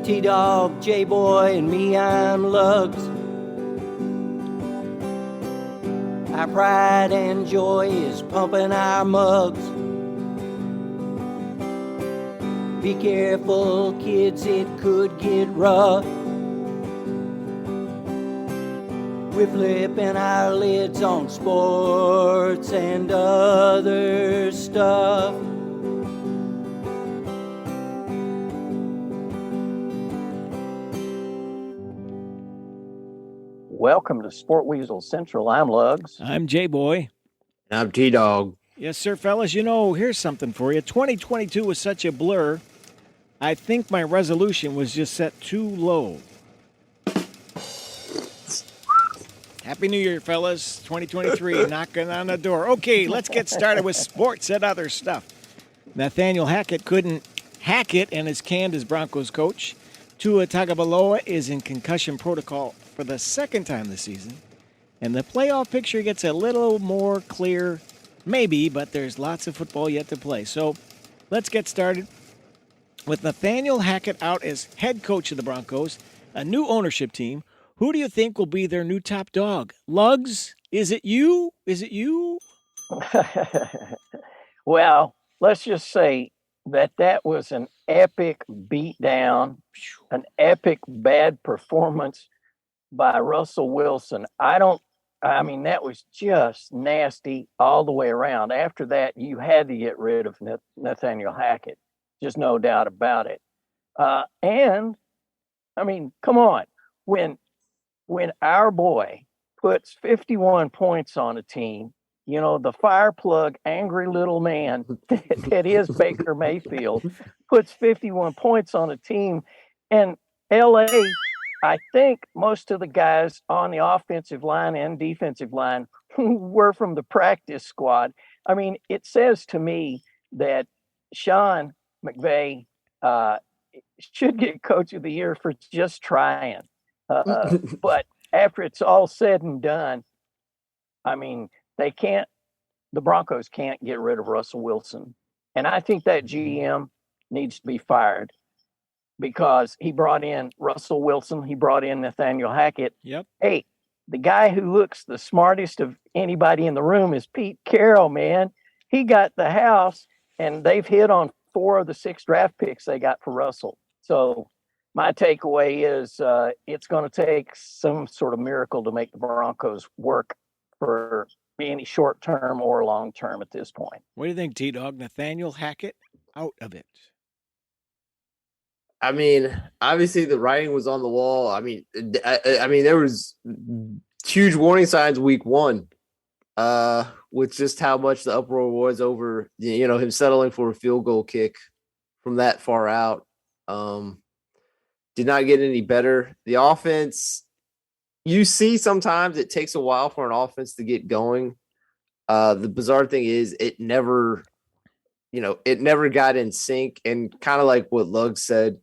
T-Dog, J-Boy, and me, I'm Lugs. Our pride and joy is pumping our mugs. Be careful, kids, it could get rough. We're flipping our lids on sports and other stuff. Welcome to Sport Weasel Central. I'm Lugs. I'm J-Boy. And I'm T-Dog. Yes, sir, fellas. You know, here's something for you. 2022 was such a blur. I think my resolution was just set too low. Happy New Year, fellas. 2023, knocking on the door. Okay, let's get started with sports and other stuff. Nathaniel Hackett couldn't hack it and is canned as Broncos coach. Tua Tagovailoa is in concussion protocol for the second time this season. And the playoff picture gets a little more clear, maybe, but there's lots of football yet to play. So let's get started with Nathaniel Hackett out as head coach of the Broncos, a new ownership team. Who do you think will be their new top dog? Lugs, is it you? Is it you? Well, let's just say that was an epic beatdown, an epic bad performance by Russell Wilson. I mean, that was just nasty all the way around. After that, you had to get rid of Nathaniel Hackett. Just no doubt about it. And, I mean, come on. When our boy puts 51 points on a team, you know, the fire plug, angry little man that is Baker Mayfield, puts 51 points on a team. And LA, I think most of the guys on the offensive line and defensive line were from the practice squad. I mean, it says to me that Sean McVay should get Coach of the Year for just trying. But after it's all said and done, I mean, the Broncos can't get rid of Russell Wilson. And I think that GM needs to be fired because he brought in Russell Wilson. He brought in Nathaniel Hackett. Yep. Hey, the guy who looks the smartest of anybody in the room is Pete Carroll, man. He got the house, and they've hit on 4 of the 6 draft picks they got for Russell. So my takeaway is it's going to take some sort of miracle to make the Broncos work for any short term or long term at this point. What do you think, T-Dog? Nathaniel Hackett out of it? I mean, obviously the writing was on the wall. I mean, there was huge warning signs week 1 with just how much the uproar was over, you know, him settling for a field goal kick from that far out. Did not get any better. The offense, you see sometimes it takes a while for an offense to get going. The bizarre thing is it never got in sync. And kind of like what Lugg said,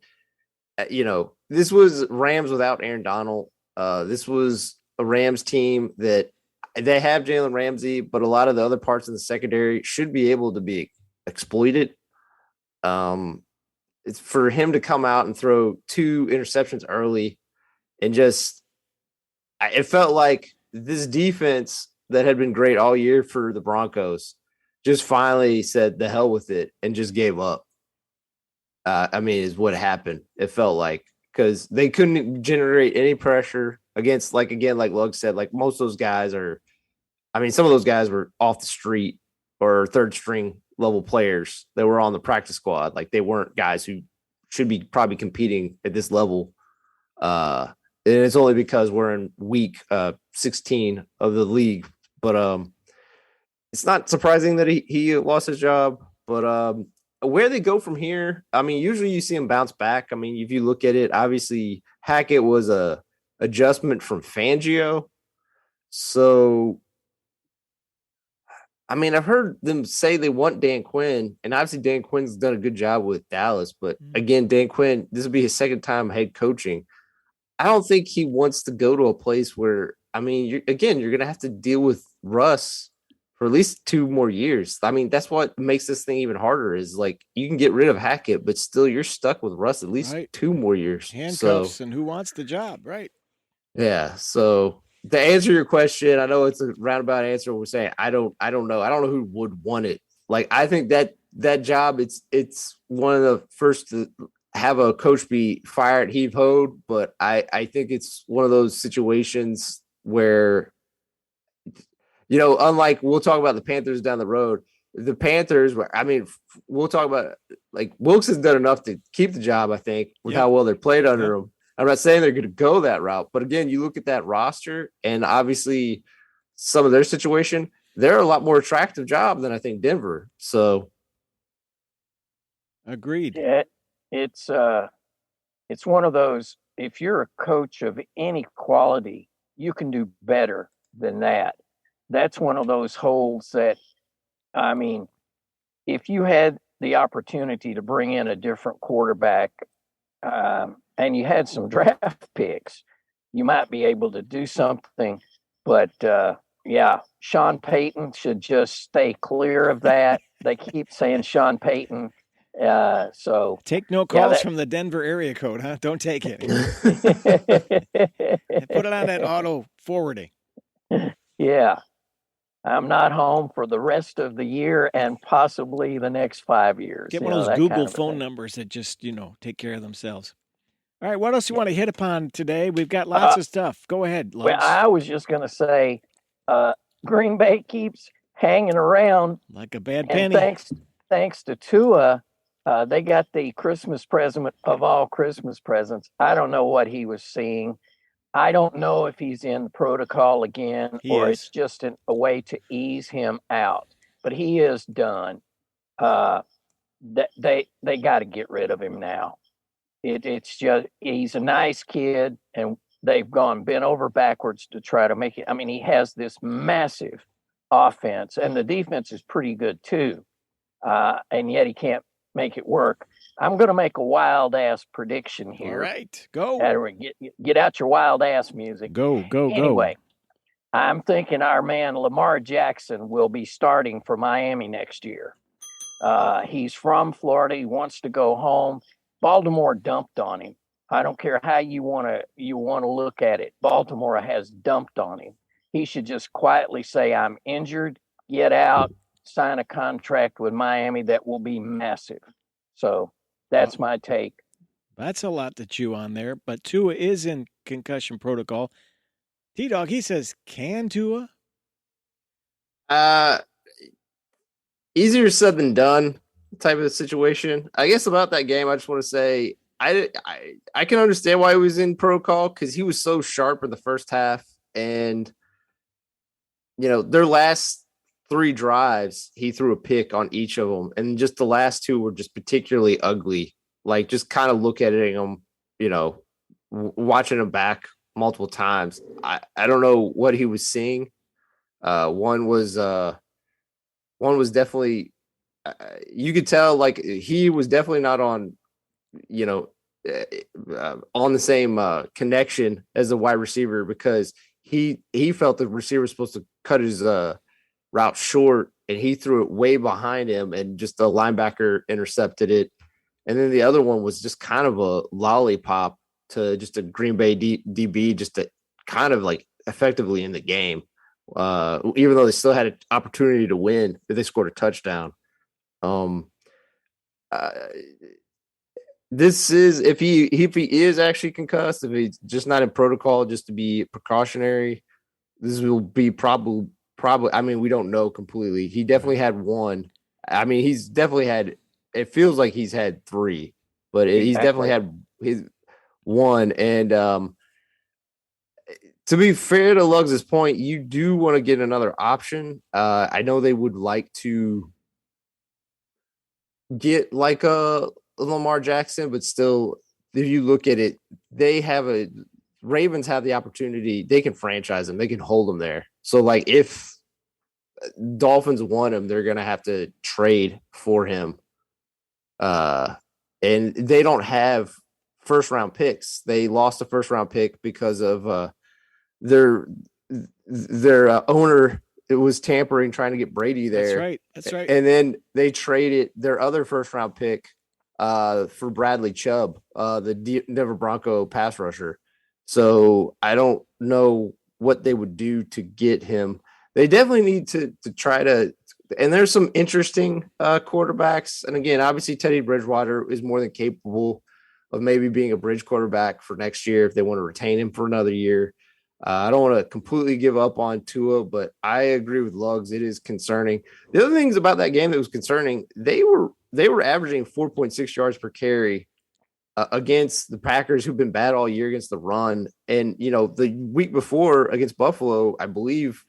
you know, this was Rams without Aaron Donald. This was a Rams team that they have Jalen Ramsey, but a lot of the other parts in the secondary should be able to be exploited. It's for him to come out and throw 2 interceptions early and it felt like this defense that had been great all year for the Broncos just finally said the hell with it and just gave up. I mean, is what happened. It felt like, because they couldn't generate any pressure against, like Lug said, like most of those guys some of those guys were off the street or third string level players that were on the practice squad. Like they weren't guys who should be probably competing at this level. And it's only because we're in week 16 of the league. But it's not surprising that he lost his job. But where they go from here, I mean, usually you see him bounce back. I mean, if you look at it, obviously Hackett was a adjustment from Fangio. So, I mean, I've heard them say they want Dan Quinn, and obviously Dan Quinn's done a good job with Dallas. But again, Dan Quinn, this will be his second time head coaching. I don't think he wants to go to a place where, I mean, you're going to have to deal with Russ for at least 2 more years. I mean, that's what makes this thing even harder is like you can get rid of Hackett, but still you're stuck with Russ at least Right. 2 more years. Handcuffs, So and who wants the job, right? yeah. So to answer your question, I know it's a roundabout answer. We're saying I don't know. I don't know who would want it. Like I think that job, it's one of the first to have a coach be fired heave ho, but I think it's one of those situations where, unlike we'll talk about the Panthers down the road. The Panthers, I mean, we'll talk about like Wilkes has done enough to keep the job, I think, with how well they played under him. I'm not saying they're going to go that route, but again, you look at that roster and obviously some of their situation, they're a lot more attractive job than I think Denver. So agreed. Yeah, it's one of those. If you're a coach of any quality, you can do better than that. That's one of those holes that, I mean, if you had the opportunity to bring in a different quarterback and you had some draft picks, you might be able to do something. But yeah, Sean Payton should just stay clear of that. They keep saying Sean Payton. So take no calls from the Denver area code, huh? Don't take it. Put it on that auto forwarding. Yeah. I'm not home for the rest of the year and possibly the next 5 years. Get one of those Google phone numbers that just, take care of themselves. All right, what else you want to hit upon today? We've got lots of stuff. Go ahead, Lugs. Well, I was just going to say Green Bay keeps hanging around. Like a bad penny. Thanks to Tua, they got the Christmas present of all Christmas presents. I don't know what he was seeing. I don't know if he's in protocol again or it's just a way to ease him out. But he is done. They got to get rid of him now. It's just he's a nice kid, and they've bent over backwards to try to make it. I mean, he has this massive offense, and the defense is pretty good too, and yet he can't make it work. I'm going to make a wild ass prediction here. All right, go. Get out your wild ass music. Go. Anyway, I'm thinking our man Lamar Jackson will be starting for Miami next year. He's from Florida. He wants to go home. Baltimore dumped on him. I don't care how you want to look at it. Baltimore has dumped on him. He should just quietly say, "I'm injured. Get out. Sign a contract with Miami that will be massive." So that's my take. That's a lot to chew on there, but Tua is in concussion protocol. T-Dog, he says, can Tua? Easier said than done type of situation. I guess about that game, I just want to say I can understand why he was in protocol because he was so sharp in the first half. And, their last 3 drives, he threw a pick on each of them. And just the last 2 were just particularly ugly. Like just kind of look at them, watching them back multiple times. I don't know what he was seeing. One was definitely, you could tell like he was definitely not on, on the same connection as the wide receiver because he felt the receiver was supposed to cut his route short and he threw it way behind him and just the linebacker intercepted it. And then the other one was just kind of a lollipop to just a Green Bay DB just to kind of like effectively in the game. Even though they still had an opportunity to win, they scored a touchdown. This is if he is actually concussed, if he's just not in protocol, just to be precautionary, this will be probably. I mean, we don't know completely. He definitely had one. I mean, he's definitely had. It feels like he's had 3, but he's definitely had his one. And to be fair to Lugs' point, you do want to get another option. I know they would like to get like a Lamar Jackson, but still, if you look at it, Ravens have the opportunity. They can franchise him. They can hold him there. So, like, if Dolphins want him, they're going to have to trade for him. And they don't have first-round picks. They lost a first-round pick because of their owner it was tampering, trying to get Brady there. That's right. And then they traded their other first round pick for Bradley Chubb, the Denver Bronco pass rusher. So I don't know what they would do to get him. They definitely need to try to. And there's some interesting quarterbacks. And again, obviously Teddy Bridgewater is more than capable of maybe being a bridge quarterback for next year if they want to retain him for another year. I don't want to completely give up on Tua, but I agree with Luggs. It is concerning. The other things about that game that was concerning, they were averaging 4.6 yards per carry against the Packers, who've been bad all year against the run. And, the week before against Buffalo, I believe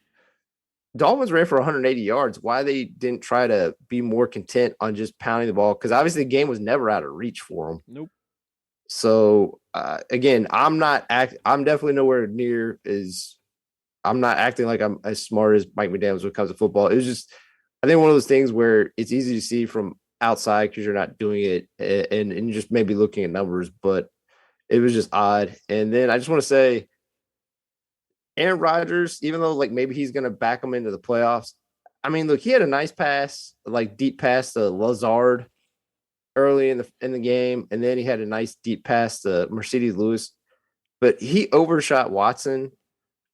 Dolphins ran for 180 yards. Why they didn't try to be more content on just pounding the ball? Because obviously the game was never out of reach for them. Nope. So again, I'm definitely nowhere near I'm not acting like I'm as smart as Mike McDaniels when it comes to football. It was just, I think one of those things where it's easy to see from outside because you're not doing it and you're just maybe looking at numbers, but it was just odd. And then I just want to say, Aaron Rodgers, even though like maybe he's going to back him into the playoffs. I mean, look, he had a nice pass, like deep pass to Lazard early in the game, and then he had a nice deep pass to Mercedes Lewis, but he overshot Watson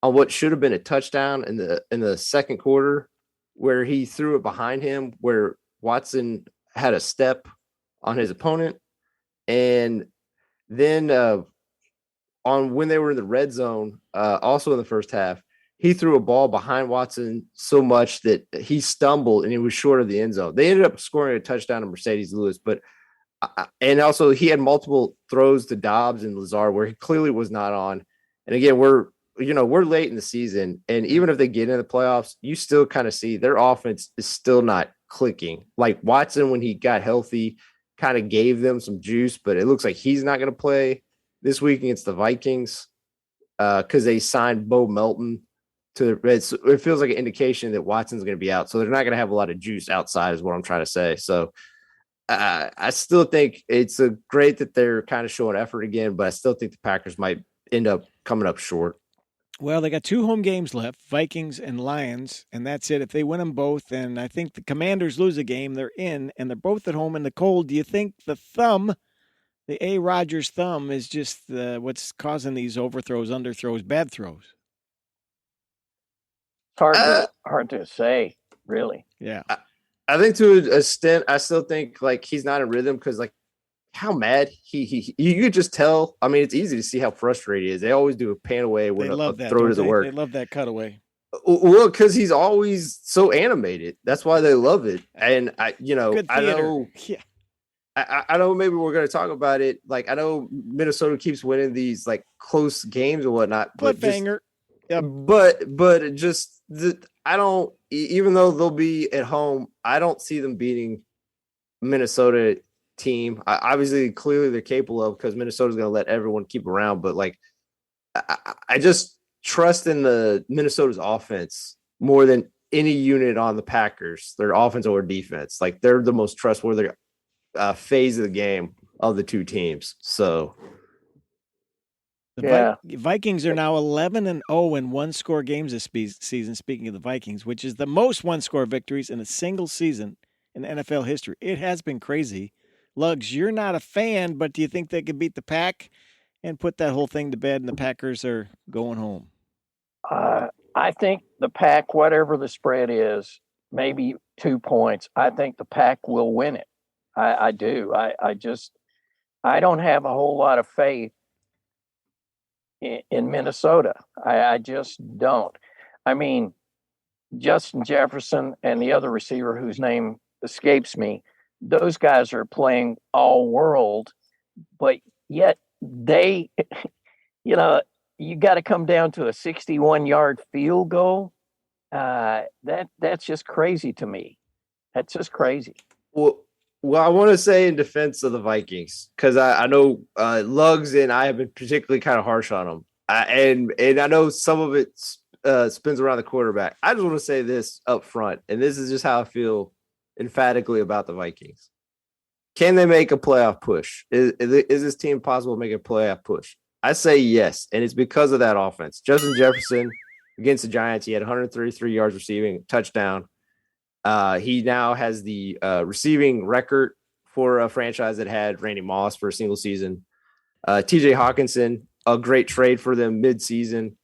on what should have been a touchdown in the second quarter, where he threw it behind him, where Watson had a step on his opponent, and then on when they were in the red zone, also in the first half, he threw a ball behind Watson so much that he stumbled and he was short of the end zone. They ended up scoring a touchdown to Mercedes Lewis, but and also he had multiple throws to Dobbs and Lazard where he clearly was not on. And again, we're late in the season, and even if they get in the playoffs, you still kind of see their offense is still not clicking. Like Watson, when he got healthy, kind of gave them some juice, but it looks like he's not going to play this week against the Vikings because they signed Bo Melton to the Reds. It feels like an indication that Watson's going to be out. So they're not going to have a lot of juice outside is what I'm trying to say. So I still think it's great that they're kind of showing effort again, but I still think the Packers might end up coming up short. Well, they got 2 home games left, Vikings and Lions, and that's it. If they win them both, and I think the Commanders lose a game, they're in, and they're both at home in the cold. Do you think the A. Rodgers thumb is just what's causing these overthrows, underthrows, bad throws? Hard to say, really. Yeah. I think to an extent, I still think like he's not in rhythm because like how mad he you could just tell. I mean, it's easy to see how frustrated he is. They always do a pan away when a throw doesn't work. They love that cutaway. Well, because he's always so animated. That's why they love it. And I know. Yeah. I know maybe we're going to talk about it. Like, I know Minnesota keeps winning these like close games and whatnot. Cliffhanger. Yep. But just I don't, even though they'll be at home, I don't see them beating Minnesota team. Obviously, clearly they're capable of because Minnesota's going to let everyone keep around. But like, I just trust in the Minnesota's offense more than any unit on the Packers, their offense or defense. Like they're the most trustworthy phase of the game of the two teams. So the Vikings are now 11-0 in one-score games this season, speaking of the Vikings, which is the most one-score victories in a single season in NFL history. It has been crazy. Luggs, you're not a fan, but do you think they could beat the Pack and put that whole thing to bed and the Packers are going home? I think the Pack, whatever the spread is, maybe 2 points, I think the Pack will win it. I do. I don't have a whole lot of faith in Minnesota. I just don't. I mean, Justin Jefferson and the other receiver whose name escapes me, those guys are playing all world, but yet they, you got to come down to a 61-yard field goal. That's just crazy to me. That's just crazy. Well, I want to say in defense of the Vikings, because I know Luggs and I have been particularly kind of harsh on them. And I know some of it spins around the quarterback. I just want to say this up front, and this is just how I feel emphatically about the Vikings. Can they make a playoff push? Is this team possible to make a playoff push? I say yes, and it's because of that offense. Justin Jefferson, against the Giants. He had 133 yards receiving, touchdown. He now has the receiving record for a franchise that had Randy Moss for a single season. TJ Hawkinson, a great trade for them mid-season.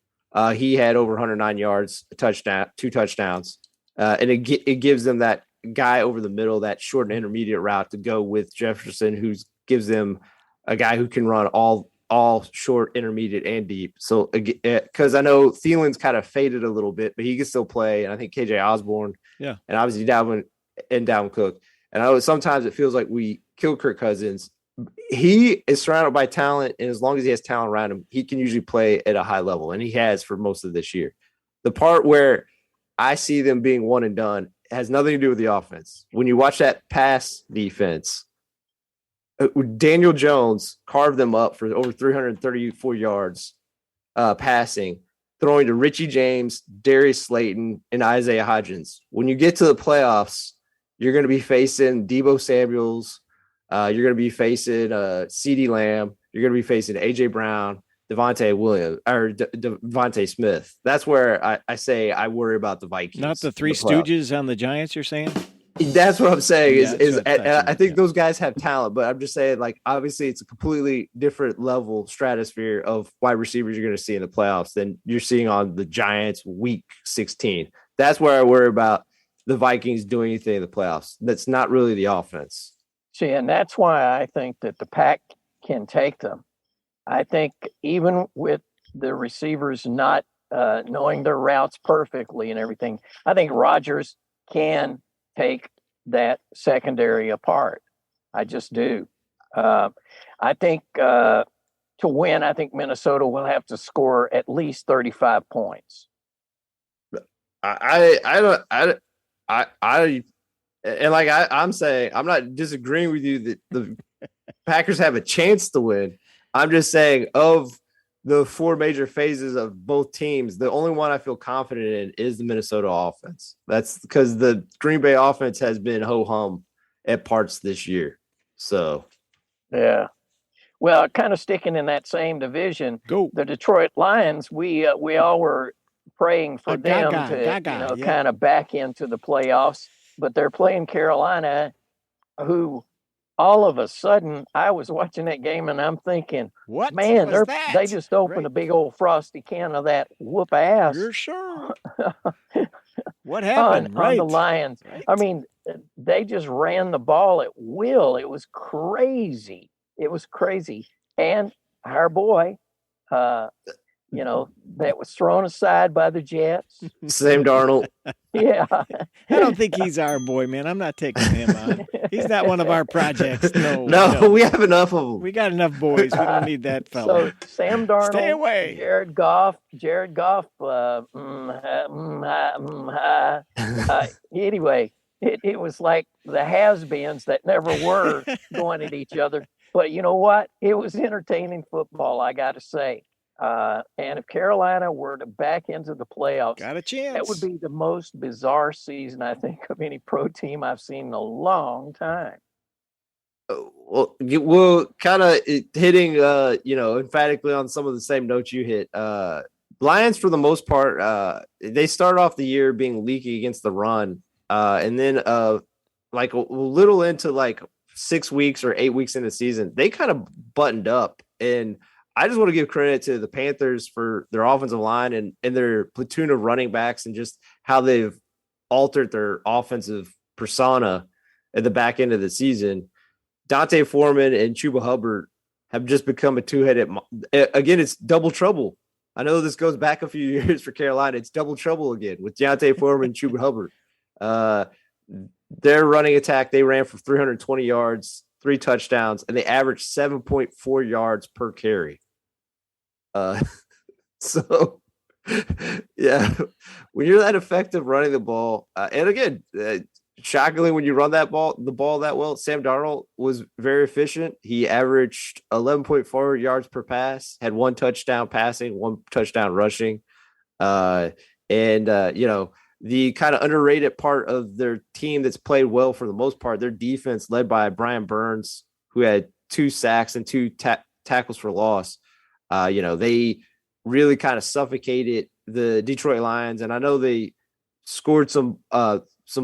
He had over 109 yards, a touchdown, 2 touchdowns. And it gives them that guy over the middle, that short and intermediate route to go with Jefferson, who gives them a guy who can run all short, intermediate, and deep. So, because I know Thielen's kind of faded a little bit, but he can still play. And I think KJ Osborne, and obviously Dalvin Cook. And I know sometimes it feels like we kill Kirk Cousins. He is surrounded by talent, and as long as he has talent around him, he can usually play at a high level, and he has for most of this year. The part where I see them being one and done has nothing to do with the offense. When you watch that pass defense, Daniel Jones carved them up for over 334 yards passing, throwing to Richie James, Darius Slayton, and Isaiah Hodgins. When you get to the playoffs, you're going to be facing Deebo Samuels. You're going to be facing CeeDee Lamb. You're going to be facing A.J. Brown, Devontae Williams, or Devontae Smith. That's where I say I worry about the Vikings. Not the Three Stooges on the Giants, you're saying? That's what I'm saying. I think those guys have talent, but I'm just saying, like, obviously it's a completely different level stratosphere of wide receivers you're going to see in the playoffs than you're seeing on the Giants week 16. That's where I worry about the Vikings doing anything in the playoffs. That's not really the offense. See, and that's why I think that the Pack can take them. I think even with the receivers not knowing their routes perfectly and everything, I think Rodgers can take that secondary apart. I just do. I think to win, I think Minnesota will have to score at least 35 points. I'm saying, I'm not disagreeing with you that the Packers have a chance to win. I'm just saying, of the 4 major phases of both teams, the only one I feel confident in is the Minnesota offense. That's because the Green Bay offense has been ho-hum at parts this year. So, yeah. Well, kind of sticking in that same division, the Detroit Lions, we all were praying for them to kind of back into the playoffs, but they're playing Carolina, who all of a sudden, I was watching that game and I'm thinking, what? Man, they just opened a big old frosty can of that whoop ass. You're sure? What happened? On the Lions. Right. I mean, they just ran the ball at will. It was crazy. And our boy, that was thrown aside by the Jets. Sam Darnold. Yeah. I don't think he's our boy, man. I'm not taking him on. He's not one of our projects. No, we have enough of them. We got enough boys. We don't need that fella. So Sam Darnold, stay away. Jared Goff. Anyway, it was like the has-beens that never were going at each other. But you know what? It was entertaining football, I got to say. And if Carolina were to back into the playoffs, got a chance. That would be the most bizarre season, I think, of any pro team I've seen in a long time. Well, kind of hitting, emphatically on some of the same notes you hit. Lions, for the most part, they started off the year being leaky against the run, and then like a little into like 6 weeks or 8 weeks into the season, they kind of buttoned up. And I just want to give credit to the Panthers for their offensive line and their platoon of running backs and just how they've altered their offensive persona at the back end of the season. Dante Foreman and Chuba Hubbard have just become a two-headed. Again, it's double trouble. I know this goes back a few years for Carolina. It's double trouble again with Dante Foreman and Chuba Hubbard. Their running attack, they ran for 320 yards, 3 touchdowns, and they averaged 7.4 yards per carry. So, yeah, when you're that effective running the ball, and again, shockingly, when you run the ball that well, Sam Darnold was very efficient. He averaged 11.4 yards per pass, had 1 touchdown passing, 1 touchdown rushing. The kind of underrated part of their team that's played well for the most part, their defense led by Brian Burns, who had 2 sacks and 2 tackles for loss. They really kind of suffocated the Detroit Lions, and I know they scored some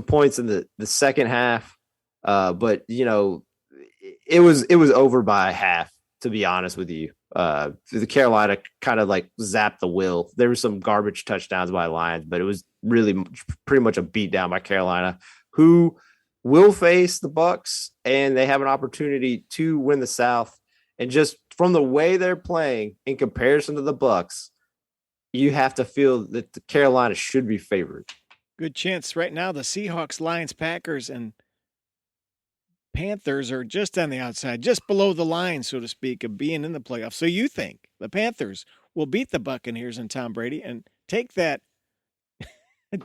points in the second half, but it was over by a half, to be honest with you. The Carolina kind of like zapped the will. There were some garbage touchdowns by Lions, but it was really pretty much a beat down by Carolina, who will face the Bucs, and they have an opportunity to win the South. And just from the way they're playing in comparison to the Bucs, you have to feel that the Carolina should be favored. Good chance right now. The Seahawks, Lions, Packers, and Panthers are just on the outside, just below the line, so to speak, of being in the playoffs. So you think the Panthers will beat the Buccaneers and Tom Brady and take that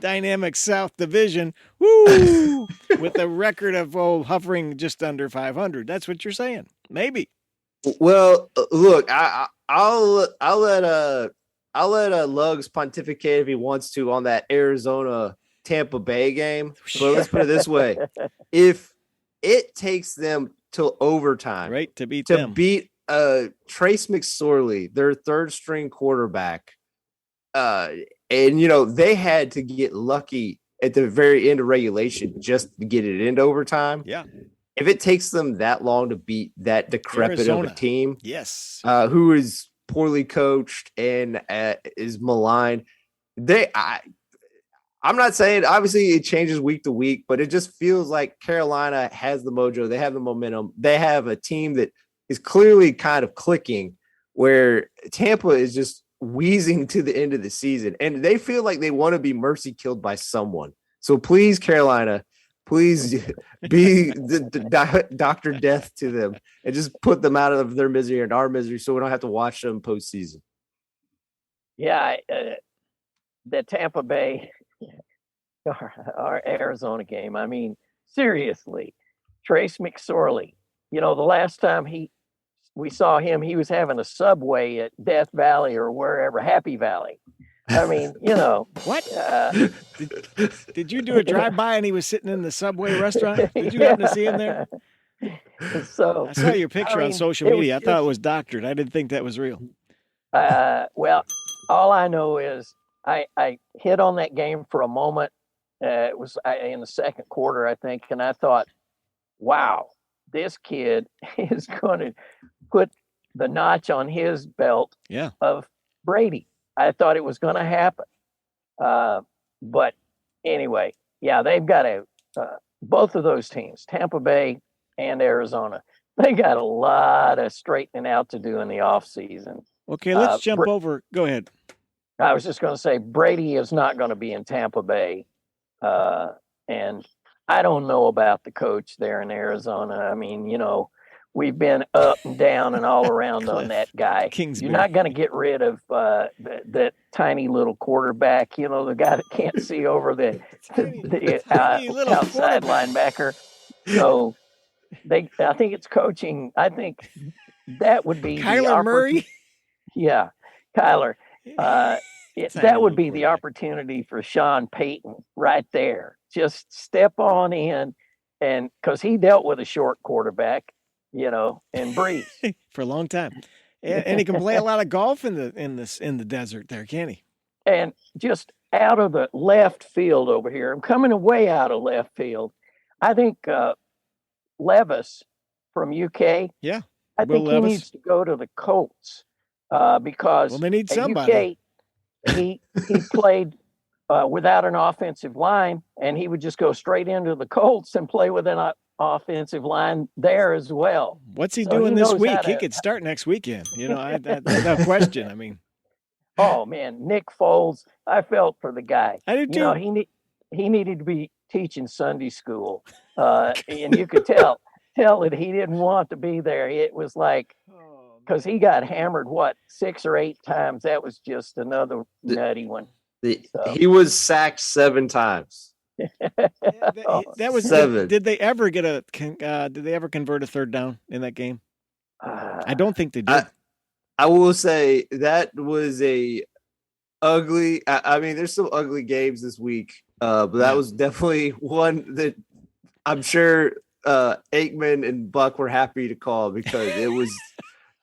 dynamic South Division, with a record of hovering just under 500. That's what you're saying. Maybe. Well, look, I'll let Luggs pontificate if he wants to on that Arizona Tampa Bay game. But let's put it this way: if it takes them till overtime, right, to beat Trace McSorley, their third string quarterback, and they had to get lucky at the very end of regulation just to get it into overtime. Yeah. If it takes them that long to beat that decrepit of a team, yes, who is poorly coached and is maligned, I'm not saying obviously it changes week to week, but it just feels like Carolina has the mojo. They have the momentum. They have a team that is clearly kind of clicking, where Tampa is just wheezing to the end of the season, and they feel like they want to be mercy killed by someone. So please, Carolina, please be the Dr. Death to them and just put them out of their misery and our misery so we don't have to watch them postseason. Yeah, the Tampa Bay our Arizona game. I mean, seriously, Trace McSorley, the last time we saw him, he was having a Subway at Death Valley or wherever, Happy Valley. I mean, what? Did you do a drive-by and he was sitting in the Subway restaurant? Did you happen to see him there? So I saw your picture on social media. I thought it was doctored. I didn't think that was real. Well, all I know is I hit on that game for a moment. It was in the second quarter, I think, and I thought, wow, this kid is going to put the notch on his belt of Brady. I thought it was going to happen. But anyway, yeah, they've got both of those teams, Tampa Bay and Arizona, they got a lot of straightening out to do in the offseason. Okay, let's jump over. Go ahead. I was just going to say Brady is not going to be in Tampa Bay. And I don't know about the coach there in Arizona. I mean, we've been up and down and all around on that guy. You're not going to get rid of that tiny little quarterback, the guy that can't see over the outside linebacker. So I think it's coaching. I think that would be Kyler Murray. Yeah, Kyler. That would be the opportunity for Sean Payton right there. Just step on in, and because he dealt with a short quarterback, and Breeze for a long time, and he can play a lot of golf in the desert there, can he? And just out of the left field over here, I'm coming way out of left field. I think Levis from UK. Yeah, I think he needs to go to the Colts because they need somebody. UK, he played without an offensive line, and he would just go straight into the Colts and play with an offensive line there as well. What's he doing this week? He could start next weekend. No question. I mean, oh man, Nick Foles. I felt for the guy. I did too. He needed to be teaching Sunday school, and you could tell that he didn't want to be there. It was like, because he got hammered 6 or 8 times. That was just another nutty one. He was sacked 7 times. That was 7. Did they ever convert a third down in that game? I don't think they did. I will say that was a ugly. I mean, there's some ugly games this week, but that was definitely one that I'm sure Aikman and Buck were happy to call, because it was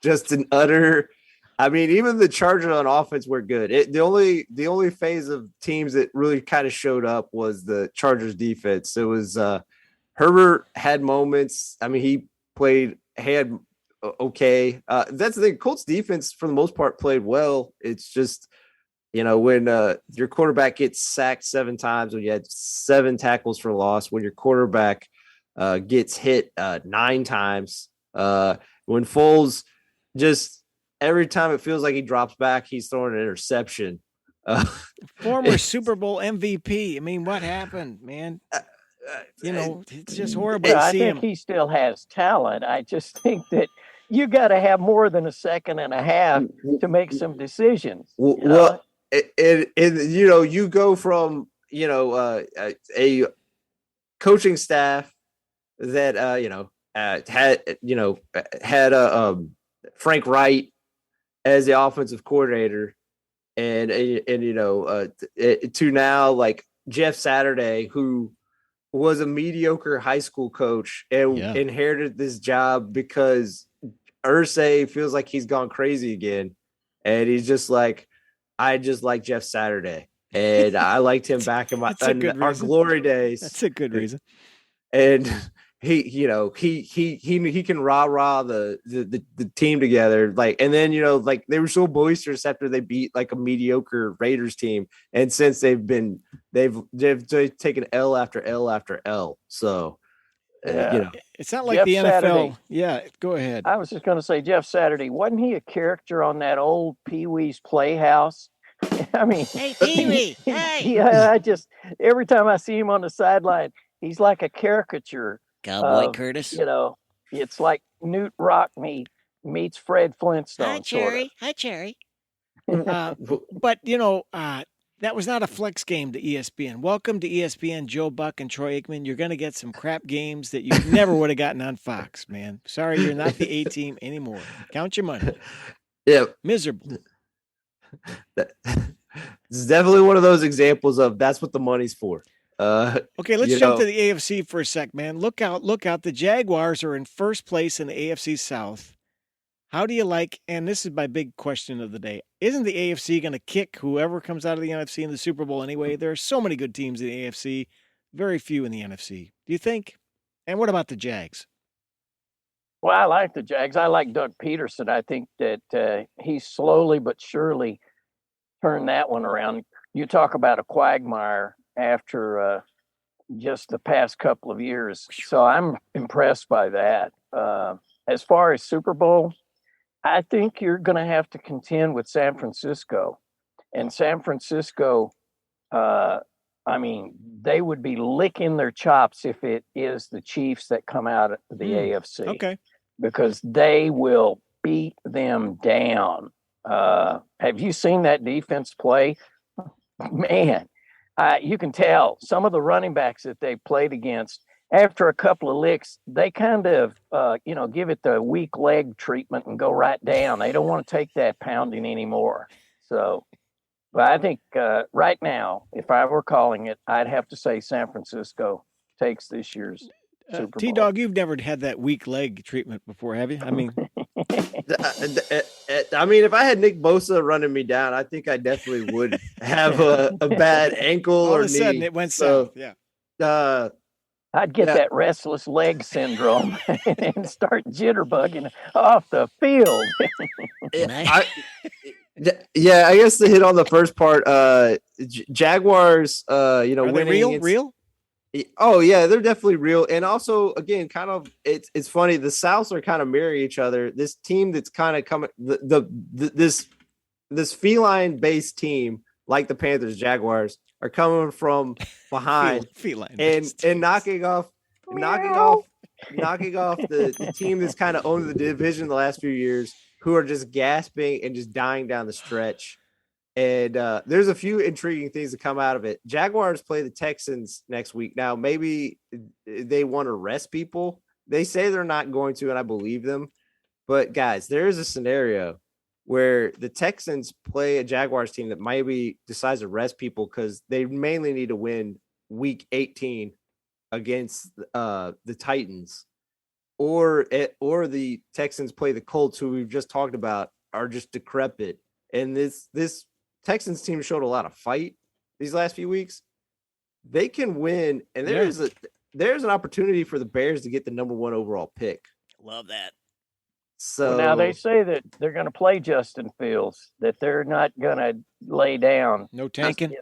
just an utter I mean, even the Chargers on offense were good. The only phase of teams that really kind of showed up was the Chargers defense. It was Herbert had moments. I mean, had okay. That's the thing. Colts defense for the most part played well. It's just when your quarterback gets sacked 7 times, when you had 7 tackles for loss, when your quarterback gets hit 9 times, when Foles just every time it feels like he drops back, he's throwing an interception. Former Super Bowl MVP. I mean, what happened, man? It's just horrible Well, to I see think him. he still has talent. I just think that you got to have more than a second and a half to make some decisions. Well, you go from a coaching staff that had Frank Wright as the offensive coordinator, and to now like Jeff Saturday, who was a mediocre high school coach and inherited this job because Irsay feels like he's gone crazy again, and he's just like, I just like Jeff Saturday, and I liked him back in our glory days. That's a good reason. And he can rah the team together, like, and then like they were so boisterous after they beat like a mediocre Raiders team, and since they've taken L after L after L. So it's not like Jeff the NFL. Saturday. Yeah, go ahead. I was just going to say, Jeff Saturday, wasn't he a character on that old Pee Wee's Playhouse? I mean, hey, Pee Wee, hey! Yeah, every time I see him on the sideline, he's like a caricature. Cowboy Curtis. It's like Newt Rockne meets Fred Flintstone. Hi, Cherry. Hi, Cherry. But that was not a flex game to ESPN. Welcome to ESPN, Joe Buck and Troy Aikman. You're going to get some crap games that you never would have gotten on Fox, man. Sorry, you're not the A team anymore. Count your money. Yeah. Miserable. It's definitely one of those examples of that's what the money's for. Okay, let's jump to the AFC for a sec, man. Look out. The Jaguars are in first place in the AFC South. How do you like, and this is my big question of the day, isn't the AFC going to kick whoever comes out of the NFC in the Super Bowl anyway? There are so many good teams in the AFC, very few in the NFC. Do you think? And what about the Jags? Well, I like the Jags. I like Doug Peterson. I think that he's slowly but surely turned that one around. You talk about a quagmire after just the past couple of years. So I'm impressed by that. As far as Super Bowl, I think you're going to have to contend with San Francisco. And San Francisco, they would be licking their chops if it is the Chiefs that come out of the AFC. Okay. Because they will beat them down. Have you seen that defense play? Man, you can tell some of the running backs that they played against, after a couple of licks, they kind of, give it the weak leg treatment and go right down. They don't want to take that pounding anymore. So, but I think right now, if I were calling it, I'd have to say San Francisco takes this year's Super Bowl. T-Dog, you've never had that weak leg treatment before, have you? I mean, if I had Nick Bosa running me down, I think I definitely would have a bad ankle or knee. All of a sudden, it went south. Yeah. I'd get that restless leg syndrome and start jitterbugging off the field. I guess to hit on the first part, Jaguars, Are winning. They real? Oh yeah, they're definitely real. And also, again, kind of, it's funny. The Souths are kind of mirroring each other. This team that's kind of coming, this feline based team like the Panthers, Jaguars are coming from behind and knocking off the team that's kind of owned the division the last few years, who are just gasping and just dying down the stretch. And there's a few intriguing things that come out of it. Jaguars play the Texans next week. Now, maybe they want to rest people. They say they're not going to, and I believe them. But, guys, there is a scenario where the Texans play a Jaguars team that maybe decides to rest people because they mainly need to win week 18 against the Titans. Or the Texans play the Colts, who we've just talked about, are just decrepit. And this Texans team showed a lot of fight these last few weeks. They can win, and there's an opportunity for the Bears to get the number 1 overall pick. Love that. So now they say that they're going to play Justin Fields, that they're not going to lay down. No tanking.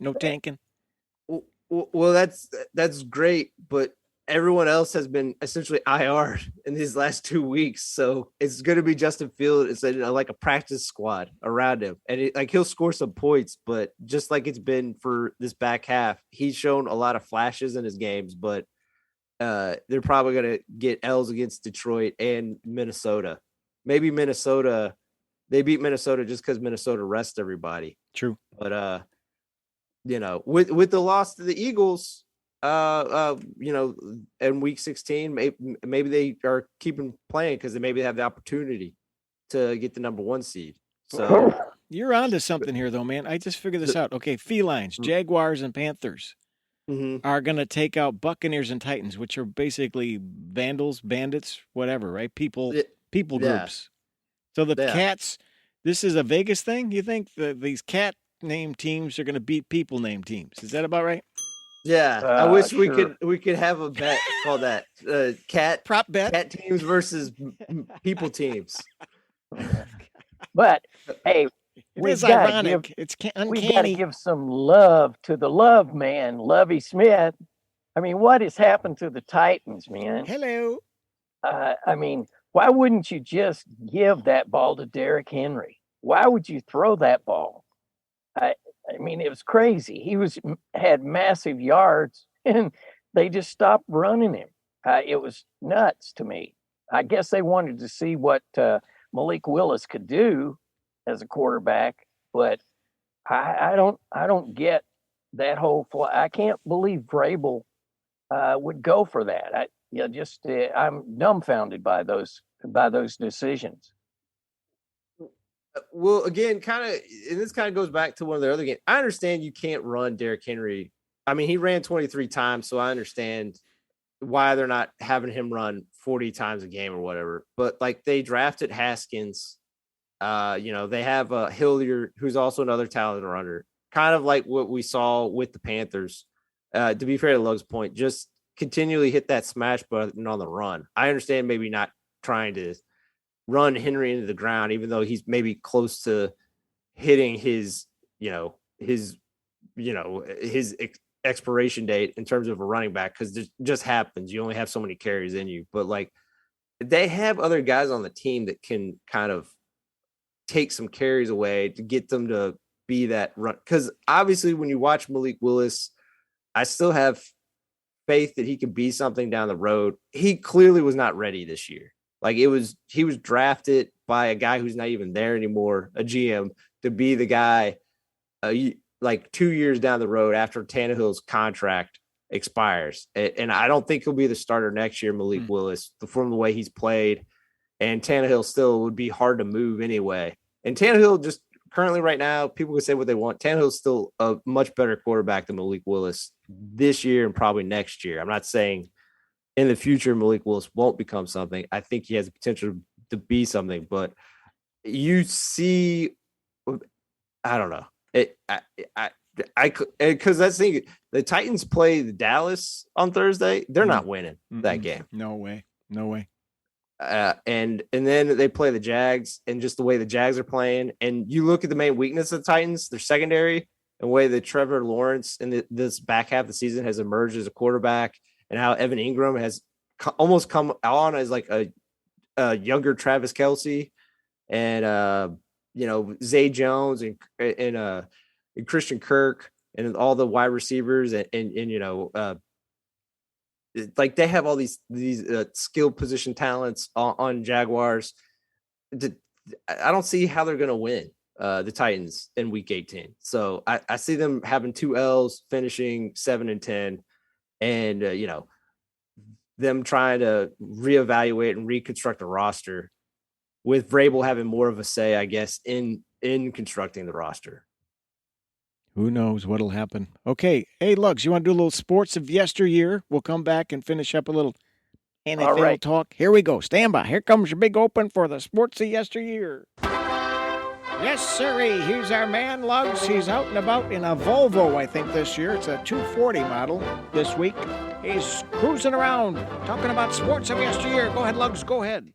Well, that's great, but everyone else has been essentially IR'd in these last 2 weeks, so it's going to be Justin Fields. It's like a practice squad around him, and he'll score some points. But just like it's been for this back half, he's shown a lot of flashes in his games, but they're probably going to get L's against Detroit and Minnesota. Maybe Minnesota, they beat Minnesota just because Minnesota rests everybody. True, but with the loss to the Eagles. In week 16, maybe they are keeping playing because they maybe have the opportunity to get the number 1 seed. So you're onto something here, though, man. I just figured this out. Okay, felines, Jaguars, and Panthers are going to take out Buccaneers and Titans, which are basically vandals, bandits, whatever, right? People groups. So the Cats. This is a Vegas thing. You think these cat named teams are going to beat people named teams? Is that about right? Yeah, I wish we could have a bet called that cat prop bet, cat teams versus people teams. But hey, it's ironic. It's uncanny. We got to give some love to the love man, Lovey Smith. I mean, what has happened to the Titans, man? Hello. I mean, why wouldn't you just give that ball to Derrick Henry? Why would you throw that ball? I mean, it was crazy. He had massive yards, and they just stopped running him. It was nuts to me. I guess they wanted to see what Malik Willis could do as a quarterback, but I don't get that whole. I can't believe Vrabel would go for that. I'm dumbfounded by those decisions. Well, again, and this kind of goes back to one of the other games. I understand you can't run Derrick Henry. I mean, he ran 23 times, so I understand why they're not having him run 40 times a game or whatever. But like they drafted Haskins, they have Hilliard, who's also another talented runner, kind of like what we saw with the Panthers. To be fair to Lug's point, just continually hit that smash button on the run. I understand maybe not trying to run Henry into the ground, even though he's maybe close to hitting his expiration date in terms of a running back, because it just happens. You only have so many carries in you. But like they have other guys on the team that can kind of take some carries away to get them to be that run. Because obviously when you watch Malik Willis, I still have faith that he could be something down the road. He clearly was not ready this year. Like he was drafted by a guy who's not even there anymore, a GM, to be the guy like 2 years down the road after Tannehill's contract expires. And I don't think he'll be the starter next year, Malik Willis, from the way he's played. And Tannehill still would be hard to move anyway. And Tannehill just currently right now, people can say what they want. Tannehill's still a much better quarterback than Malik Willis this year and probably next year. I'm not saying in the future Malik Willis won't become something. I think he has the potential to be something, but you see, I don't know. Because that's the thing. The Titans play the Dallas on Thursday. They're not winning that game. No way. And then they play the Jags, and just the way the Jags are playing. And you look at the main weakness of the Titans, their secondary, and the way that Trevor Lawrence in this back half of the season has emerged as a quarterback, and how Evan Ingram has almost come on as like a younger Travis Kelce, and Zay Jones and Christian Kirk and all the wide receivers and like they have all these skill position talents on Jaguars. I don't see how they're going to win the Titans in Week 18. So I see them having 2 L's, finishing 7-10, and them trying to reevaluate and reconstruct a roster, with Vrabel having more of a say, I guess, in constructing the roster. Who knows what'll happen? Okay. Hey, Lugs, you want to do a little sports of yesteryear? We'll come back and finish up a little NFL talk. Here we go. Stand by. Here comes your big open for the sports of yesteryear. Yes, sirree. Here's our man, Lugs. He's out and about in a Volvo, I think, this year. It's a 240 model this week. He's cruising around talking about sports of yesteryear. Go ahead, Lugs. Go ahead.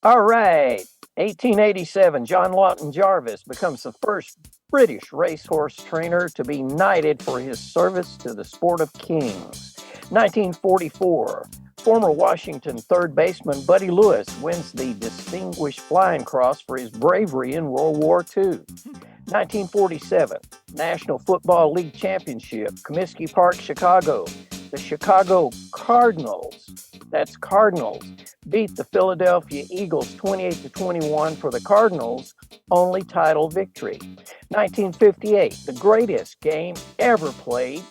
All right. 1887, John Lawton Jarvis becomes the first British racehorse trainer to be knighted for his service to the sport of kings. 1944, former Washington third baseman Buddy Lewis wins the Distinguished Flying Cross for his bravery in World War II. 1947, National Football League Championship, Comiskey Park, Chicago. The Chicago Cardinals, that's Cardinals, beat the Philadelphia Eagles 28-21 for the Cardinals' only title victory. 1958, the greatest game ever played.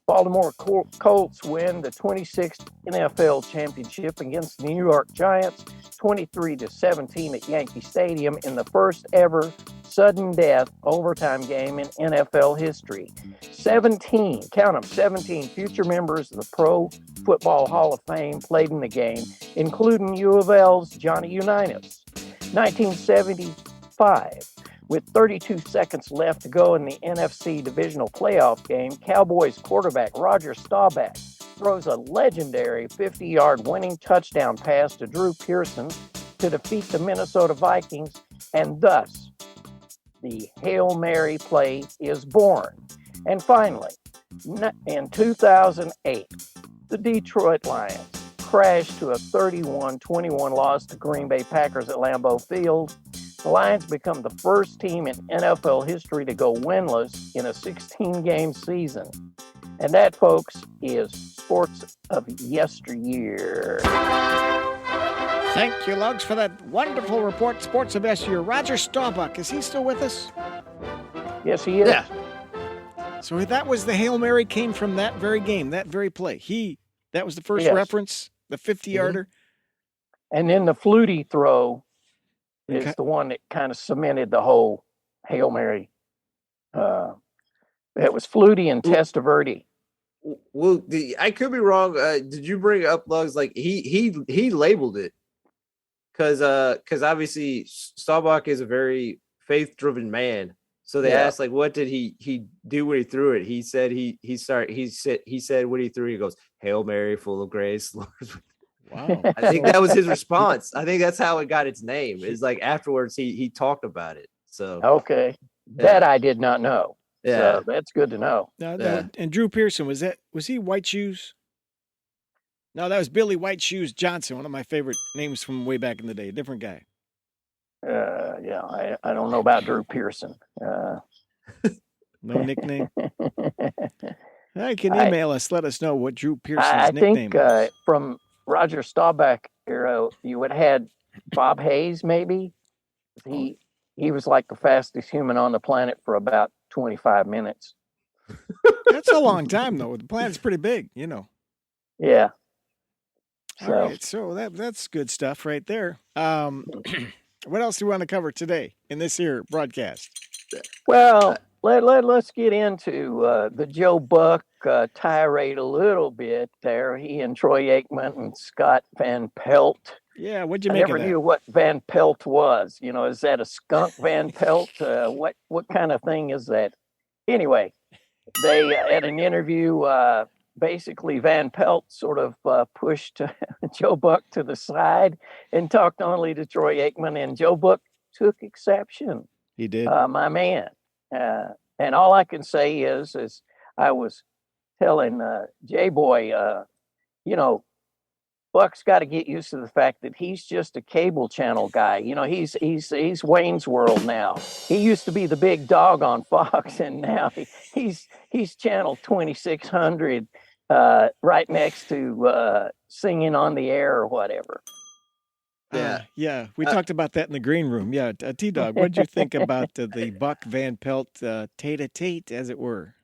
Baltimore Colts win the 26th NFL championship against the New York Giants 23-17 at Yankee Stadium in the first ever sudden death overtime game in NFL history. 17, count them, 17 future members of the Pro Football Hall of Fame played in the game, including U of L's Johnny Unitas. 1975, with 32 seconds left to go in the NFC divisional playoff game, Cowboys quarterback Roger Staubach throws a legendary 50-yard winning touchdown pass to Drew Pearson to defeat the Minnesota Vikings, and thus the Hail Mary play is born. And finally, in 2008, the Detroit Lions crashed to a 31-21 loss to Green Bay Packers at Lambeau Field. The Lions become the first team in NFL history to go winless in a 16-game season. And that, folks, is sports of yesteryear. Thank you, Lugs, for that wonderful report, Sports of Yesteryear. Roger Staubach, is he still with us? Yes, he is. Yeah. So that was the Hail Mary came from that very game, that very play. That was the first Yes. reference, the 50-yarder. And then the Flutie throw is Okay. the one that kind of cemented the whole Hail Mary. It was Flutie and Testaverde. Well, I could be wrong. Did you bring up Lugs? Like he labeled it because obviously Staubach is a very faith-driven man. So they asked, like, what did he do when he threw it? He said he said when he threw it, he goes, Hail Mary, full of grace. Wow. I think that was his response. I think that's how it got its name. Is like afterwards he talked about it. So Okay. That I did not know. yeah. So that's good to know. Now, Yeah. and Drew Pearson, was he White Shoes? No, that was Billy White Shoes Johnson, one of my favorite names from way back in the day. A different guy. I don't know about Drew Pearson. No nickname. You can email us. Let us know what Drew Pearson's I nickname think is. from Roger Staubach era, you would have had Bob Hayes, maybe. He was like the fastest human on the planet for about 25 minutes. That's a long time, though. The planet's pretty big, you know. Yeah. All right, so that's good stuff right there. What else do we want to cover today in this here broadcast? Well, let's get into the Joe Buck tirade a little bit there. He and Troy Aikman and Scott Van Pelt. Yeah, what'd you I make never of that? knew what Van Pelt was. You know, is that a skunk Van Pelt? What kind of thing is that? Anyway, they at an interview, basically Van Pelt sort of pushed Joe Buck to the side and talked only to Troy Aikman, and Joe Buck took exception. He did. My man. And all I can say is I was telling J-Boy, you know, Buck's got to get used to the fact that he's just a cable channel guy. You know, he's Wayne's World now. He used to be the big dog on Fox, and now he's channel 2600, right next to Singing on the Air or whatever. Yeah. We talked about that in the green room. Yeah, T-Dog, what did you think about the Buck Van Pelt tete-a-tete, as it were?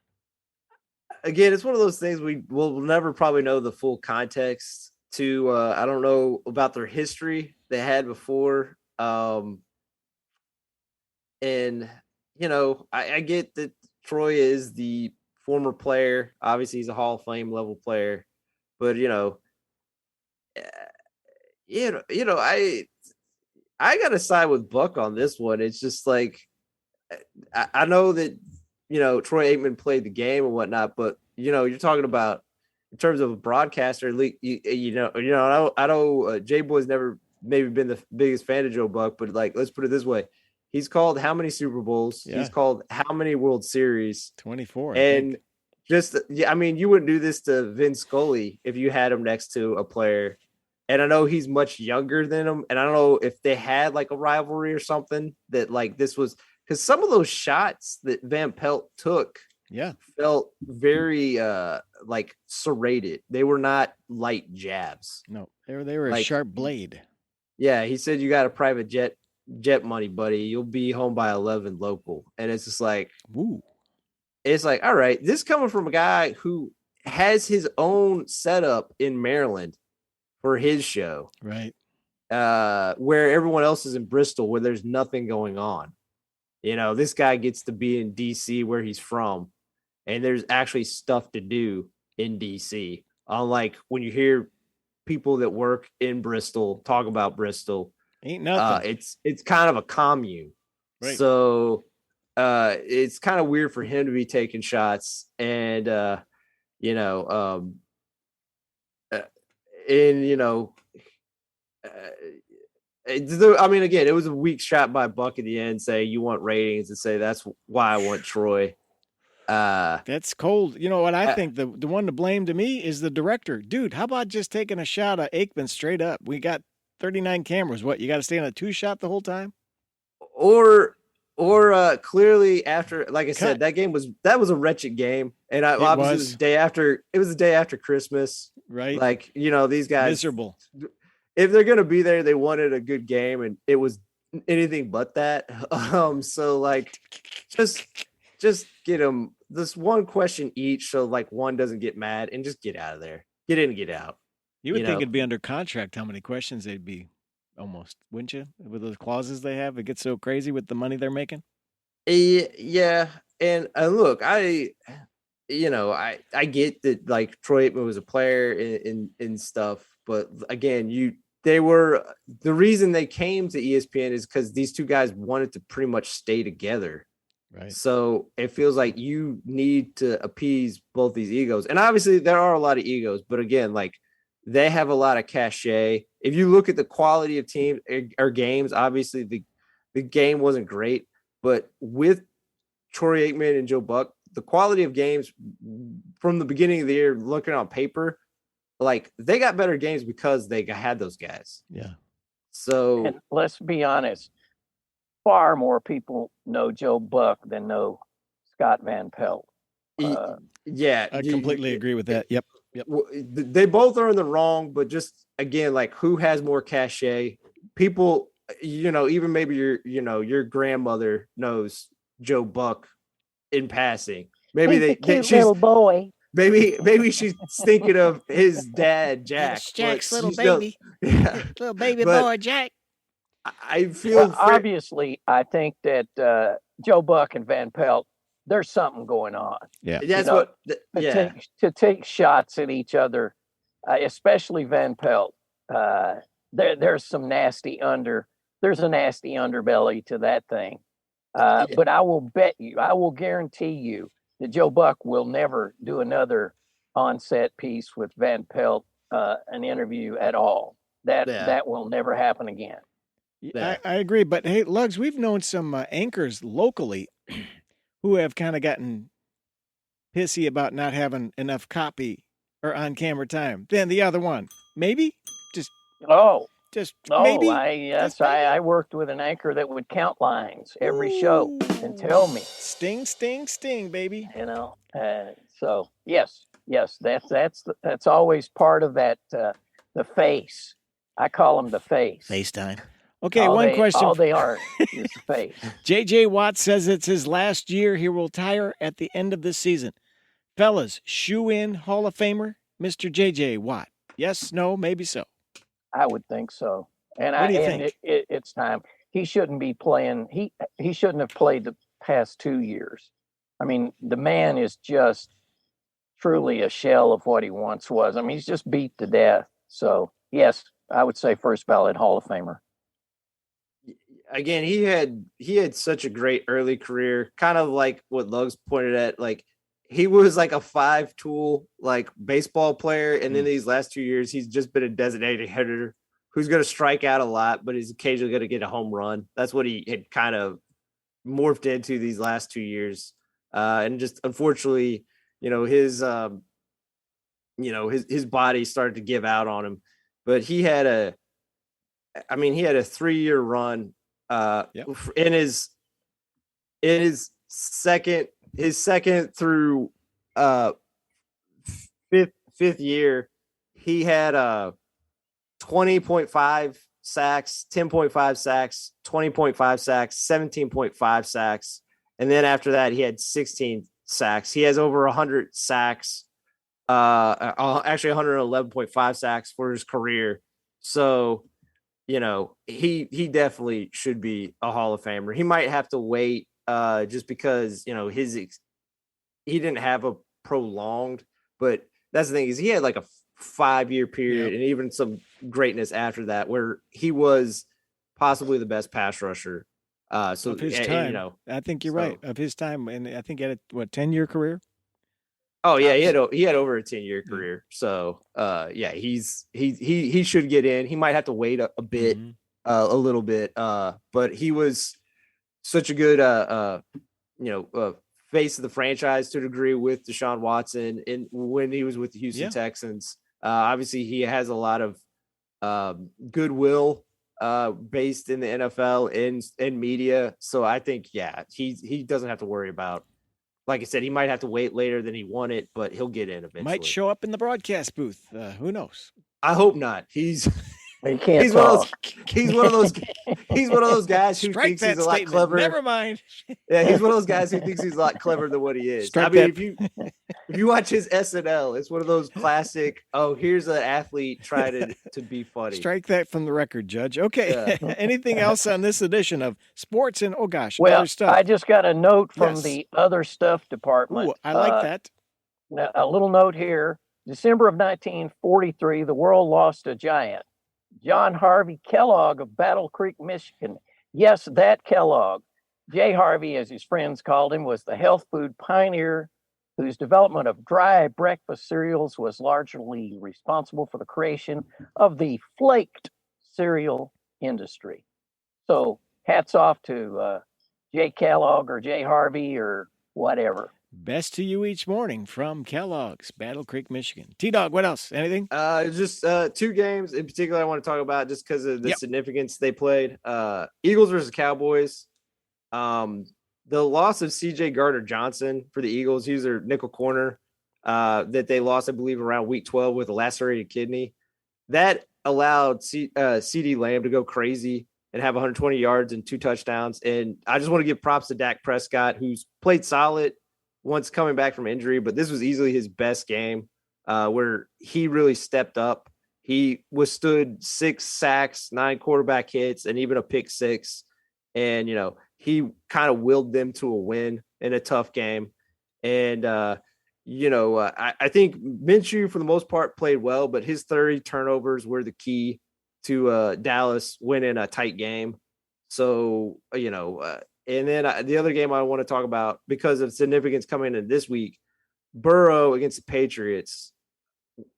Again, it's one of those things we'll never probably know the full context to. I don't know about their history they had before. And, you know, I get that Troy is the former player. Obviously, he's a Hall of Fame level player. But, I got to side with Buck on this one. It's just like, I know that, Troy Aikman played the game and whatnot, but, you're talking about in terms of a broadcaster, I know Jay Boy's never maybe been the biggest fan of Joe Buck, but like, let's put it this way. He's called how many Super Bowls? Yeah. He's called how many World Series? 24. And you wouldn't do this to Vin Scully if you had him next to a player. And I know he's much younger than him. And I don't know if they had like a rivalry or something that like this was, because some of those shots that Van Pelt took felt very like serrated. They were not light jabs. No, they were like, a sharp blade. Yeah, he said you got a private jet money, buddy. You'll be home by 11 local. And it's just like, ooh. It's like, all right, this coming from a guy who has his own setup in Maryland for his show. Right. Where everyone else is in Bristol, where there's nothing going on. This guy gets to be in DC where he's from, and there's actually stuff to do in DC. Unlike when you hear people that work in Bristol talk about Bristol, ain't nothing. It's kind of a commune. Right. So it's kind of weird for him to be taking shots, and again, it was a weak shot by Buck at the end, say you want ratings, and say that's why I want Troy. That's cold. You know what I think? The one to blame to me is the director. Dude, how about just taking a shot of Aikman straight up? We got 39 cameras. What, you got to stay on a 2-shot the whole time? Or clearly after, like I said, that was a wretched game, and obviously it was the day after Christmas, right? Like, these guys miserable. If they're gonna be there, they wanted a good game, and it was anything but that. So like, just get them this one question each, so like one doesn't get mad, and just get out of there, get in and get out. You would think it'd be under contract how many questions they'd be. Almost, wouldn't you? With those clauses they have, it gets so crazy with the money they're making. Yeah, and look, I get that like Troy Aikman was a player and stuff, but again, the reason they came to ESPN is because these two guys wanted to pretty much stay together. Right. So it feels like you need to appease both these egos, and obviously there are a lot of egos, but again, like, they have a lot of cachet. If you look at the quality of teams or games, obviously the game wasn't great, but with Troy Aikman and Joe Buck, the quality of games from the beginning of the year, looking on paper, like, they got better games because they had those guys. Yeah. So, and let's be honest, far more people know Joe Buck than know Scott Van Pelt. Yeah, I completely agree with that. Yep. They both are in the wrong, but just again, like, who has more cachet? People, even maybe your grandmother knows Joe Buck in passing. Maybe she's little boy. Maybe she's thinking of his dad, Jack. It's Jack's little baby. Little baby boy, Jack. I feel obviously, I think that Joe Buck and Van Pelt, there's something going on. Yeah, that's to take shots at each other, especially Van Pelt. There's some nasty there's a nasty underbelly to that thing. But I will guarantee you that Joe Buck will never do another on-set piece with Van Pelt, an interview at all. That will never happen again. I agree, but hey, Lugs, we've known some anchors locally who have kind of gotten pissy about not having enough copy or on-camera time. Then the other one, maybe maybe. I worked with an anchor that would count lines every show and tell me. Sting, sting, sting, baby. So yes, that's always part of that. The face, I call them the face. FaceTime. Okay, one question. All they are is the face. J.J. Watt says it's his last year. He will retire at the end of this season. Fellas, shoe-in Hall of Famer, Mr. J.J. Watt. Yes, no, maybe so. I would think so. And what do you think? It's time. He shouldn't be playing. He shouldn't have played the past 2 years. I mean, the man is just truly a shell of what he once was. I mean, he's just beat to death. So, yes, I would say first ballot Hall of Famer. again, he had such a great early career, kind of like what Lugs pointed at. Like he was like a 5-tool like baseball player, and then these last 2 years, he's just been a designated hitter who's going to strike out a lot, but he's occasionally going to get a home run. That's what he had kind of morphed into these last 2 years, and just unfortunately, his his body started to give out on him. But he had a 3-year run Yep. in his second through fifth year. He had 20.5 sacks, 10.5 sacks, 20.5 sacks, 17.5 sacks, and then after that he had 16 sacks. He has over 100 sacks, actually 111.5 sacks for his career. So he definitely should be a Hall of Famer. He might have to wait just because, he didn't have a prolonged, but that's the thing, is he had like a 5-year period and even some greatness after that where he was possibly the best pass rusher. So of his time, I think you're right, of his time. And I think he had a 10-year career. Oh yeah, he had over a 10-year career. So he should get in. He might have to wait a bit, a little bit. But he was such a good face of the franchise to a degree with Deshaun Watson, and when he was with the Houston Texans. Obviously he has a lot of goodwill based in the NFL and media. So I think he doesn't have to worry about. Like I said, he might have to wait later than he wanted, but he'll get in eventually. Might show up in the broadcast booth. Who knows? I hope not. He's He can't he's talk. one of those guys who Strike thinks he's that a lot statement. clever. Never mind. Yeah, he's one of those guys who thinks he's a lot cleverer than what he is. Strike I mean, that. if you watch his SNL, it's one of those classic. Oh, here's an athlete trying to be funny. Strike that from the record, Judge. Okay. Anything else on this edition of Sports and Well, other stuff? I just got a note from the other stuff department. Ooh, I like that. Now, a little note here. December of 1943, the world lost a giant. John Harvey Kellogg of Battle Creek, Michigan. Yes, that Kellogg. J. Harvey, as his friends called him, was the health food pioneer whose development of dry breakfast cereals was largely responsible for the creation of the flaked cereal industry. So hats off to J. Kellogg or J. Harvey or whatever. Best to you each morning from Kellogg's, Battle Creek, Michigan. T-Dog, what else? Anything? Just 2 games in particular I want to talk about just because of the significance they played. Eagles versus Cowboys. The loss of C.J. Gardner-Johnson for the Eagles, he's their nickel corner that they lost, I believe, around week 12 with a lacerated kidney. That allowed C.D. Lamb to go crazy and have 120 yards and 2 touchdowns. And I just want to give props to Dak Prescott, who's played solid once coming back from injury, but this was easily his best game where he really stepped up. He withstood 6 sacks, 9 quarterback hits, and even a pick 6. And, he kind of willed them to a win in a tough game. And, I think Minshew, for the most part, played well, but his 30 turnovers were the key to Dallas winning a tight game. So, and then the other game I want to talk about because of significance coming in this week, Burrow against the Patriots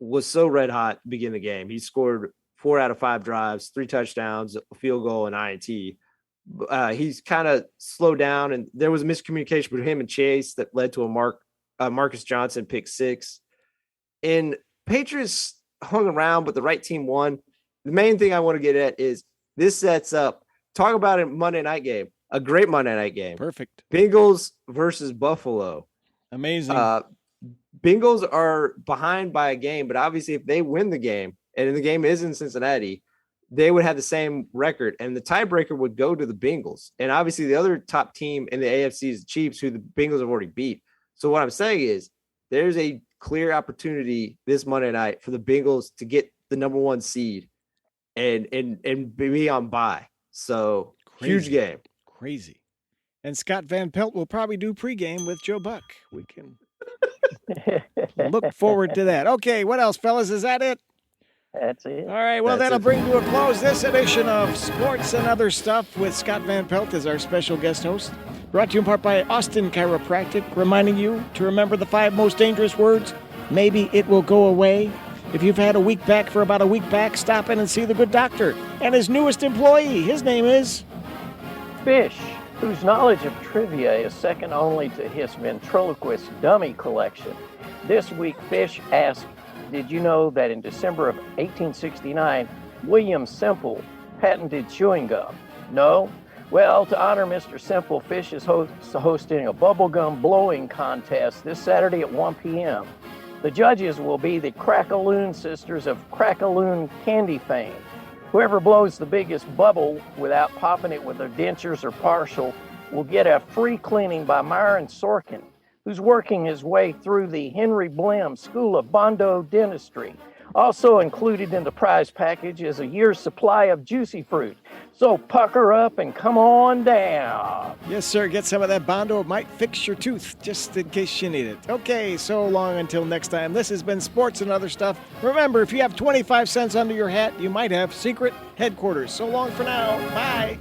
was so red hot to begin the game. He scored 4 out of 5 drives, 3 touchdowns, a field goal, and INT. He's kind of slowed down, and there was a miscommunication between him and Chase that led to a Marcus Johnson pick 6. And Patriots hung around, but the right team won. The main thing I want to get at is this sets up, talk about a Monday night game, a great Monday night game. Perfect. Bengals versus Buffalo. Amazing. Bengals are behind by a game, but obviously if they win the game, and the game is in Cincinnati, they would have the same record, and the tiebreaker would go to the Bengals. And obviously the other top team in the AFC is the Chiefs, who the Bengals have already beat. So what I'm saying is there's a clear opportunity this Monday night for the Bengals to get the number 1 seed and be on bye. So huge game. Crazy. And Scott Van Pelt will probably do pregame with Joe Buck. We can look forward to that. Okay, what else, fellas? Is that it? That's it. All right, well, That's that'll it. bring to a close this edition of Sports and Other Stuff with Scott Van Pelt as our special guest host. Brought to you in part by Austin Chiropractic, reminding you to remember the 5 most dangerous words. Maybe it will go away. If you've had a weak back for about a week back, stop in and see the good doctor. And his newest employee, his name is... Fish, whose knowledge of trivia is second only to his ventriloquist dummy collection. This week, Fish asked, did you know that in December of 1869, William Semple patented chewing gum? No? Well, to honor Mr. Semple, Fish is hosting a bubblegum blowing contest this Saturday at 1 p.m. The judges will be the Crackaloon sisters of Crackaloon candy fame. Whoever blows the biggest bubble without popping it with their dentures or partial will get a free cleaning by Myron Sorkin, who's working his way through the Henry Blim School of Bondo Dentistry. Also included in the prize package is a year's supply of juicy fruit. So pucker up and come on down. Yes, sir, get some of that Bondo. It might fix your tooth, just in case you need it. Okay, so long until next time. This has been Sports and Other Stuff. Remember, if you have 25 cents under your hat, you might have secret headquarters. So long for now. Bye.